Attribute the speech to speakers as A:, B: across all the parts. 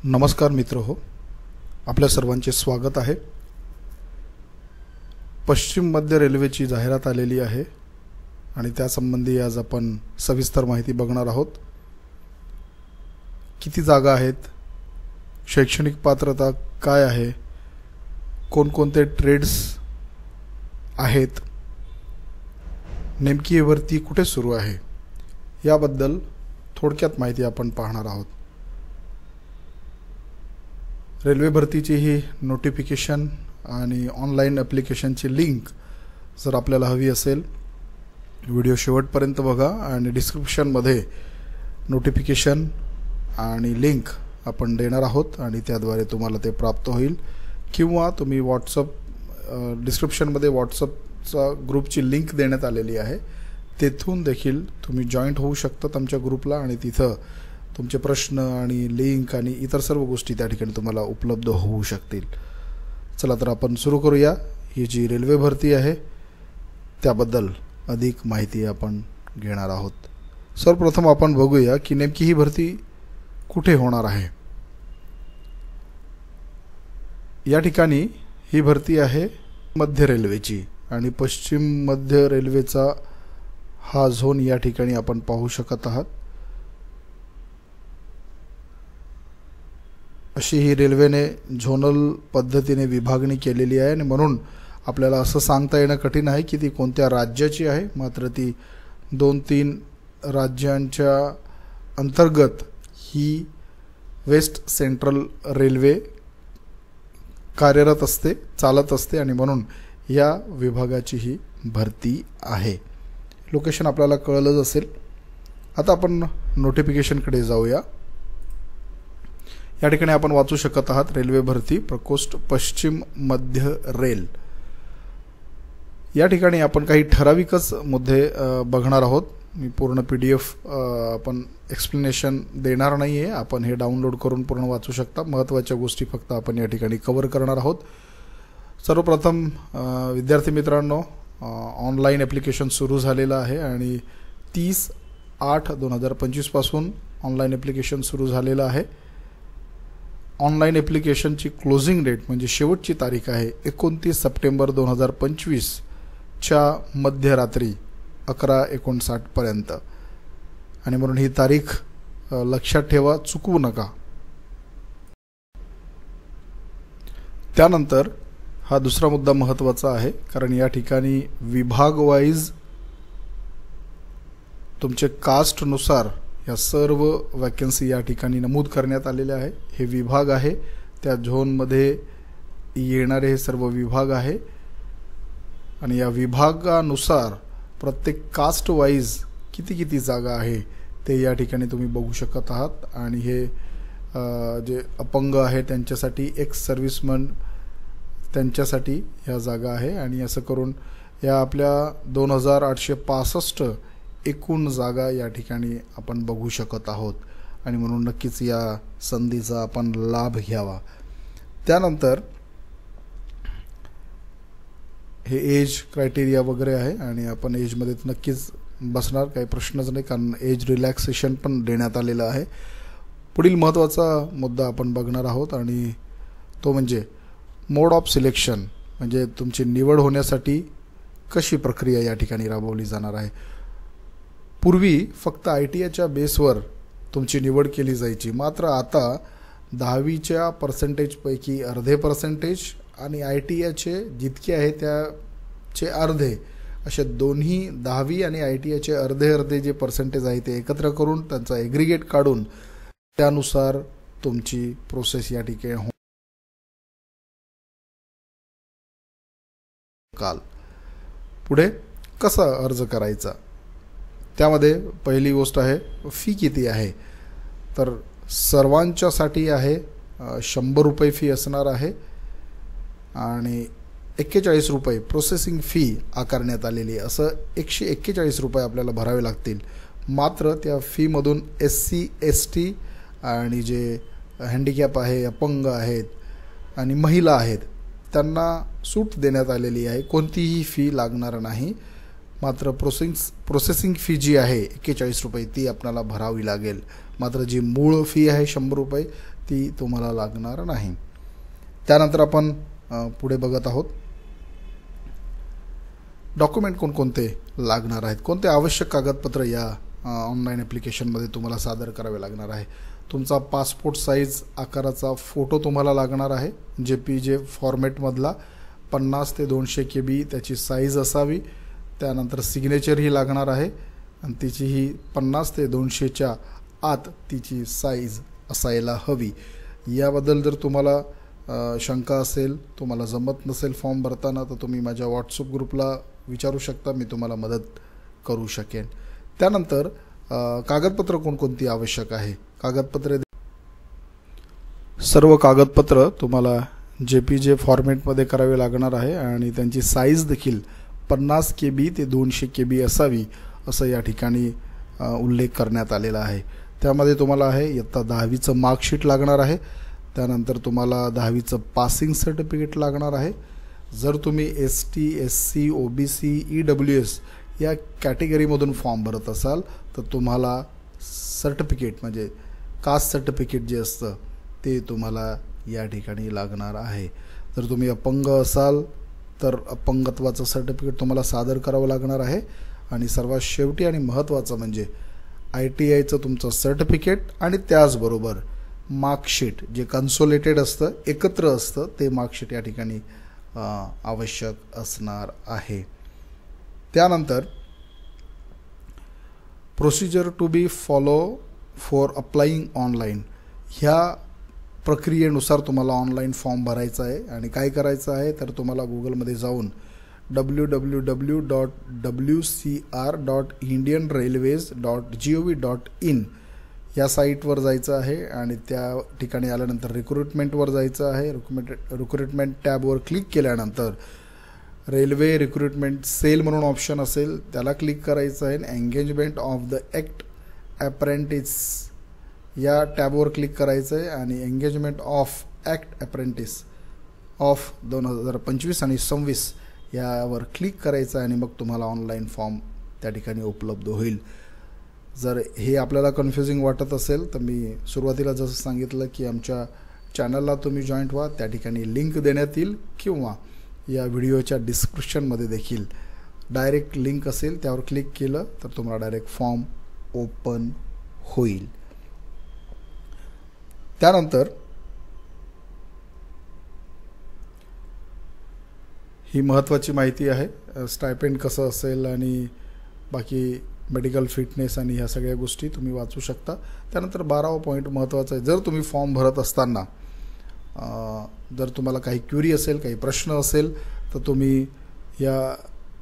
A: नमस्कार मित्र हो, आपल्या सर्वांचे स्वागत आहे। पश्चिम मध्य रेल्वेची जाहिरात आलेली आहे आणि त्यासंबंधी आज आपण सविस्तर माहिती बघणार आहोत। किती जागा आहेत, शैक्षणिक पात्रता काय आहे, कोणकोणते ट्रेड्स आहेत, नेमकी ही भरती कुठे सुरू आहे याबद्दल थोडक्यात माहिती आपण पाहणार आहोत। रेल्वे भरतीची ही नोटिफिकेशन आणि ऑनलाइन ॲप्लिकेशनची लिंक जर आपल्याला हवी असेल व्हिडिओ शेवटपर्यंत बघा आणि डिस्क्रिप्शनमध्ये नोटिफिकेशन आणि लिंक आपण देणार आहोत आणि त्याद्वारे तुम्हाला ते प्राप्त होईल, किंवा तुम्ही डिस्क्रिप्शनमध्ये व्हॉट्सअपचा ग्रुपची लिंक देण्यात आलेली आहे, तेथून देखील तुम्ही जॉईंट होऊ शकता आमच्या ग्रुपला आणि तिथं तुमचे प्रश्न आणि लिंक आणि इतर सर्व गोष्टी त्या ठिकाणी तुम्हाला उपलब्ध होऊ शकतील। चला तर आपण सुरू करूया। ही जी रेल्वे भरती आहे त्याबद्दल अधिक माहिती आपण घेणार आहोत। सर्वप्रथम आपण बघूया की नेमकी ही भरती कुठे होणार आहे। या ठिकाणी ही भरती आहे मध्य रेल्वेची आणि पश्चिम मध्य रेल्वेचा हा झोन या ठिकाणी आपण पाहू शकत आहात। अशी ही रेल्वेने झोनल पद्धतीने विभागणी केलेली आहे आणि म्हणून आपल्याला असं सांगता येणं कठीण आहे की ती कोणत्या राज्याची आहे, मात्र ती 2-3 राज्यांच्या अंतर्गत ही वेस्ट सेंट्रल रेल्वे कार्यरत असते, चालत असते आणि म्हणून या विभागाची ही भरती आहे। लोकेशन आपल्याला कळलंच असेल। आता आपण नोटिफिकेशनकडे जाऊया। या ठिकाणी आपण वाचू शकत आहात रेल्वे भरती प्रकोष्ठ पश्चिम मध्य रेल। या ठिकाणी आपण काही ठराविकच मुद्दे बघणार आहोत। मी पूर्ण PDF आपण एक्सप्लेनेशन देणार नाही आहे, आपण हे डाउनलोड करून पूर्ण वाचू शकता। महत्त्वाच्या गोष्टी फक्त आपण या ठिकाणी कव्हर करणार आहोत। सर्वप्रथम विद्यार्थी मित्रांनो, ऑनलाइन ॲप्लिकेशन सुरू झालेलं आहे आणि 30/8/2025 पासून ऑनलाइन ॲप्लिकेशन सुरू झालेलं आहे। ऑनलाइन ॲप्लिकेशनची क्लोजिंग डेट म्हणजे शेवटची तारीख आहे 29 सप्टेंबर 2025 च्या मध्यरात्री 11:59 पर्यंत आणि म्हणून ही तारीख लक्षात ठेवा, चुकवू नका। त्यानंतर हा दुसरा मुद्दा महत्त्वाचा आहे, कारण या ठिकाणी विभाग वाईज तुमचे कास्टनुसार या सर्व वॅकन्सी या ठिकाणी नमूद करण्यात आलेले आहे। हे विभाग आहे, त्या झोनमध्ये येणारे हे सर्व विभाग आहे आणि या विभागानुसार प्रत्येक कास्ट वाईज किती जागा आहे ते या ठिकाणी तुम्ही बघू शकत आहात। आणि हे जे अपंग आहे त्यांच्यासाठी एक्स सर्व्हिसमन त्यांच्यासाठी ह्या जागा आहे आणि असं करून या आपल्या 2865 एकूण जागा या ठिकाणी आपण बघू शकत आहोत आणि म्हणून नक्कीच या संधीचा आपण लाभ घ्यावा। त्यानंतर हे एज क्रायटेरिया वगैरे आहे आणि आपण एजमध्ये नक्कीच बसणार, काही प्रश्नच नाही, कारण एज रिलॅक्सेशन पण देण्यात आलेलं आहे। पुढील महत्त्वाचा मुद्दा आपण बघणार आहोत आणि तो म्हणजे मोड ऑफ सिलेक्शन, म्हणजे तुमची निवड होण्यासाठी कशी प्रक्रिया या ठिकाणी राबवली जाणार आहे। पूर्वी फक्त ITIच्या बेसवर तुमची निवड केली जायची, मात्र आता 10वीच्या पर्सेंटेजपैकी अर्धे पर्सेंटेज आणि ITIचे जितके आहे त्याचे अर्धे, असे दोन्ही 10वी आणि ITIचे अर्धे जे पर्सेंटेज आहे ते एकत्र करून त्यांचा ॲग्रिगेट काढून त्यानुसार तुमची प्रोसेस या ठिकाणी पुढे कसा अर्ज करायचा, त्यामध्ये पहिली गोष्ट आहे फी किती आहे। तर सर्वांच्यासाठी आहे 100 रुपये फी असणार आहे आणि 41 रुपये प्रोसेसिंग फी आकारण्यात आलेली आहे। असं 141 रुपये आपल्याला भरावे लागतील, मात्र त्या फीमधून SC ST आणि जे हँडिकॅप आहे, अपंग आहेत आणि महिला आहेत त्यांना सूट देण्यात आलेली आहे, कोणतीही फी लागणार नाही। मात्र प्रोसेसिंग फी जी आहे 41 रुपये ती आपल्याला भरावी लागेल। मात्र जी मूळ फी आहे 100 रुपये ती तुम्हाला लागणार नाही. त्यानंतर आपण पुढे बघत आहोत. डॉक्युमेंट कोणकोणते लागणार आहेत, कोणते आवश्यक कागदपत्र या ऑनलाईन ॲप्लिकेशनमध्ये तुम्हाला सादर करावे लागणार आहे. तुमचा पासपोर्ट साईज आकाराचा फोटो तुम्हाला लागणार आहे, JPG फॉर्मॅटमधला 50 ते 200 KB त्याची साईज असावी. त्यानंतर सिग्नेचरही लागणार आहे आणि तिचीही 50 ते 200च्या आत तिची साईज असायला हवी. याबद्दल जर तुम्हाला शंका असेल, तुम्हाला जमत नसेल फॉर्म भरताना, तर तुम्ही माझ्या व्हॉट्सअप ग्रुपला विचारू शकता, मी तुम्हाला मदत करू शकेन. त्यानंतर कागदपत्र कोणकोणती आवश्यक आहे. सर्व कागदपत्र तुम्हाला JPG फॉर्मॅटमध्ये करावे लागणार आहे आणि त्यांची साईज देखील 50 KB ते 200 KB असावी असं या ठिकाणी उल्लेख करण्यात आलेला आहे. त्यामध्ये तुम्हाला आहे इयत्ता 10वीचं मार्कशीट लागणार आहे. त्यानंतर तुम्हाला 10वीचं पासिंग सर्टिफिकेट लागणार आहे. जर तुम्ही ST, SC, OBC, EWS या कॅटेगरीमधून फॉर्म भरत असाल तर तुम्हाला सर्टिफिकेट म्हणजे कास्ट सर्टिफिकेट जे असतं ते तुम्हाला या ठिकाणी लागणार आहे. जर तुम्ही अपंग असाल तर अपंगत्वाचं सर्टिफिकेट तुम्हाला सादर करावं लागणार आहे. आणि सर्वात शेवटी आणि महत्त्वाचं म्हणजे ITIचं तुमचं सर्टिफिकेट आणि त्याचबरोबर मार्कशीट जे कन्सोलेटेड असतं, एकत्र असतं, ते मार्कशीट या ठिकाणी आवश्यक असणार आहे. त्यानंतर procedure to be follow for applying online, ह्या प्रक्रियेनुसार तुम्हाला ऑनलाईन फॉर्म भरायचा आहे. आणि काय करायचं आहे तर तुम्हाला गुगलमध्ये जाऊन www.wcr.indianrailways.gov.in या साईटवर जायचं आहे आणि त्या ठिकाणी आल्यानंतर रिक्रुटमेंटवर जायचं आहे. रिक्रुटमेंट टॅबवर क्लिक केल्यानंतर रेल्वे रिक्रुटमेंट सेल म्हणून ऑप्शन असेल त्याला क्लिक करायचं आहे. Engagement of the act apprentice या टॅबवर क्लिक करायचं आहे आणि engagement of act apprentice of 2025 आणि 26 यावर क्लिक करायचं आहे आणि मग तुम्हाला ऑनलाईन फॉर्म त्या ठिकाणी उपलब्ध होईल. जर हे आपल्याला कन्फ्युजिंग वाटत असेल तर मी सुरुवातीला जसं सांगितलं की आमच्या चॅनलला तुम्ही जॉईंट व्हा, त्या ठिकाणी लिंक देण्यात येईल किंवा या व्हिडिओच्या डिस्क्रिप्शनमध्ये देखील डायरेक्ट लिंक असेल, त्यावर क्लिक केलं तर तुम्हाला डायरेक्ट फॉर्म ओपन होईल. त्यानंतर ही महत्त्वाची माहिती आहे, स्टायपेंड कसं असेल आणि बाकी मेडिकल फिटनेस आणि ह्या सगळ्या गोष्टी तुम्ही वाचू शकता. त्यानंतर 12वा पॉईंट महत्त्वाचा आहे. जर तुम्ही फॉर्म भरत असताना जर तुम्हाला काही क्वेरी असेल, काही प्रश्न असेल तर तुम्ही या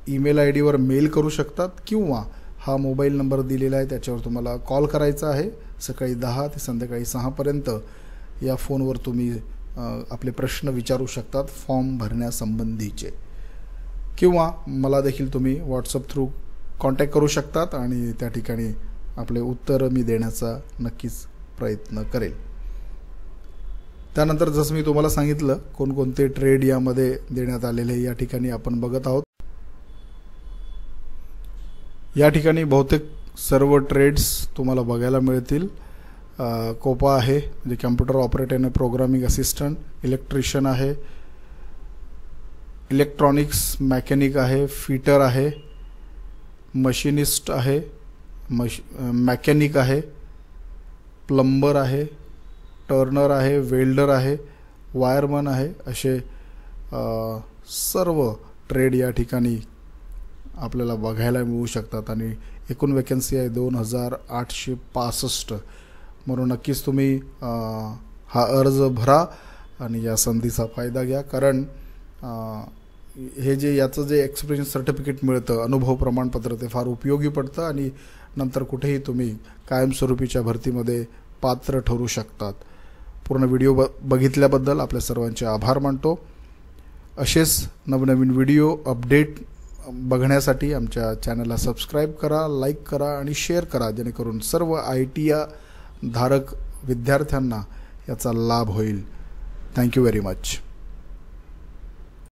A: ईमेल IDवर मेल करू शकतात किंवा हा मोबाईल नंबर दिलेला आहे त्याच्यावर तुम्हाला कॉल करायचा आहे. सकाळी 10 ते संध्याकाळी 6 पर्यंत या फोनवर तुम्ही आपले प्रश्न विचारू शकतात फॉर्म भरण्यासंबंधीचे, किंवा मला देखील तुम्ही व्हॉट्सअप थ्रू कॉन्टॅक्ट करू शकतात आणि त्या ठिकाणी आपले उत्तर मी देण्याचा नक्कीच प्रयत्न करेल. त्यानंतर जसं मी तुम्हाला सांगितलं कोणकोणते ट्रेड यामध्ये देण्यात आलेले या ठिकाणी आपण बघत आहोत. या ठिकाणी बहुतेक सर्व ट्रेड्स तुम्हाला बघायला मिळतील. कोपा आहे म्हणजे कम्प्युटर ऑपरेटर आणि प्रोग्रामिंग असिस्टंट, इलेक्ट्रिशियन आहे, इलेक्ट्रॉनिक्स मेकॅनिक आहे, फिटर आहे, मशिनिस्ट आहे, मेकॅनिक आहे, प्लंबर आहे, टर्नर आहे, वेल्डर आहे, वायरमन आहे. असे सर्व ट्रेड या ठिकाणी आपल्याला बघायला मिळू शकतात आणि एकूण वॅकन्सी आहे 2865. म्हणून नक्कीच तुम्ही हा अर्ज भरा आणि या संधीचा फायदा घ्या. कारण हे जे याचं जे एक्सपिरियन्स सर्टिफिकेट मिळतं, अनुभव प्रमाणपत्र, ते फार उपयोगी पडतं आणि नंतर कुठेही तुम्ही कायमस्वरूपीच्या भरतीमध्ये पात्र ठरू शकतात. पूर्ण व्हिडिओ बघितल्याबद्दल आपल्या सर्वांचे आभार मानतो. असेच नवनवीन व्हिडिओ अपडेट बघण्यासाठी आमच्या चॅनलला सबस्क्राईब करा, लाईक करा आणि शेअर करा, जेणेकरून सर्व ITI धारक विद्यार्थ्यांना याचा लाभ होईल. Thank you very much.